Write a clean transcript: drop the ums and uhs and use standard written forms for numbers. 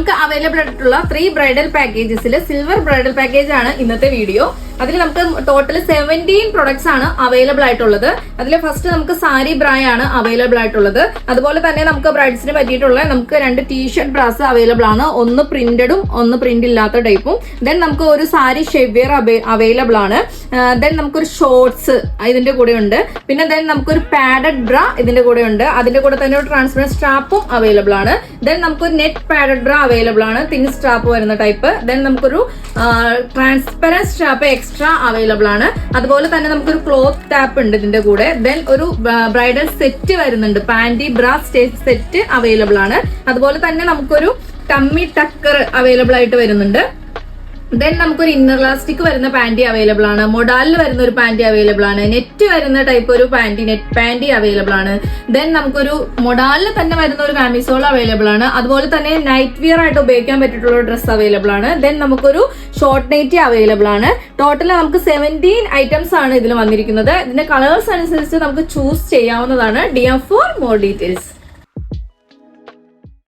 നമുക്ക് അവൈലബിൾ ആയിട്ടുള്ള 3 bridal പാക്കേജസിൽ silver bridal package ആണ് ഇന്നത്തെ വീഡിയോ. അതിൽ നമുക്ക് ടോട്ടൽ 17 പ്രൊഡക്ട്സ് ആണ് അവൈലബിൾ ആയിട്ടുള്ളത്. അതിൽ ഫസ്റ്റ് നമുക്ക് സാരി ബ്രായ ആണ് അവൈലബിൾ ആയിട്ടുള്ളത്. അതുപോലെ തന്നെ നമുക്ക് ബ്രൈഡ്സിന് പറ്റിയിട്ടുള്ള നമുക്ക് 2 ടീഷർട്ട് ബ്രാസ് അവൈലബിൾ ആണ്. ഒന്ന് പ്രിന്റഡും ഒന്ന് പ്രിന്റ് ഇല്ലാത്ത ടൈപ്പും. ദെൻ നമുക്ക് ഒരു സാരി ഷെവ്വിയർ അവൈലബിൾ ആണ്. ദെൻ നമുക്കൊരു ഷോർട്സ് ഇതിന്റെ കൂടെ ഉണ്ട്. പിന്നെ ദെൻ നമുക്കൊരു പാഡഡ് ബ്ര ഇതിന്റെ കൂടെ ഉണ്ട്. അതിന്റെ കൂടെ തന്നെ ഒരു ട്രാൻസ്പെറന്റ് സ്ട്രാപ്പും അവൈലബിൾ ആണ്. ദെൻ നമുക്കൊരു നെറ്റ് പാഡഡ് ബ്ര അവൈലബിൾ ആണ്, തിൻ സ്ട്രാപ്പ് വരുന്ന ടൈപ്പ്. ദെൻ നമുക്കൊരു ട്രാൻസ്പെറന്റ് സ്ട്രാപ്പ് എക്സ്ട്രാ അവൈലബിൾ ആണ്. അതുപോലെ തന്നെ നമുക്കൊരു ക്ലോത്ത് ടാപ്പ് ഉണ്ട് ഇതിന്റെ കൂടെ. ദെൻ ഒരു ബ്രൈഡൽ സെറ്റ് വരുന്നുണ്ട്, പാന്റി ബ്ര സെറ്റ് അവൈലബിൾ ആണ്. അതുപോലെ തന്നെ നമുക്കൊരു ടമ്മി ടക്കർ അവൈലബിൾ ആയിട്ട് വരുന്നുണ്ട്. ദെൻ നമുക്കൊരു ഇന്നർ ലാസ്റ്റിക് വരുന്ന പാന്റി അവൈലബിൾ ആണ്. മൊഡാലിൽ വരുന്ന ഒരു പാന്റി അവൈലബിൾ ആണ്. നെറ്റ് വരുന്ന ടൈപ്പ് ഒരു പാന്റി, നെറ്റ് പാന്റി അവൈലബിൾ ആണ്. ദെൻ നമുക്കൊരു മൊഡാലിൽ തന്നെ വരുന്ന ഒരു കാമിസോൾ അവൈലബിൾ ആണ്. അതുപോലെ തന്നെ നൈറ്റ് വിയർ ആയിട്ട് ഉപയോഗിക്കാൻ പറ്റിയിട്ടുള്ള ഡ്രസ്സ് അവൈലബിൾ ആണ്. ദെൻ നമുക്കൊരു ഷോർട്ട് നൈറ്റി അവൈലബിൾ ആണ്. ടോട്ടൽ നമുക്ക് 17 ഐറ്റംസ് ആണ് ഇതിൽ വന്നിരിക്കുന്നത്. ഇതിന്റെ കളേഴ്സ് അനുസരിച്ച് നമുക്ക് ചൂസ് ചെയ്യാവുന്നതാണ്. DM for more details.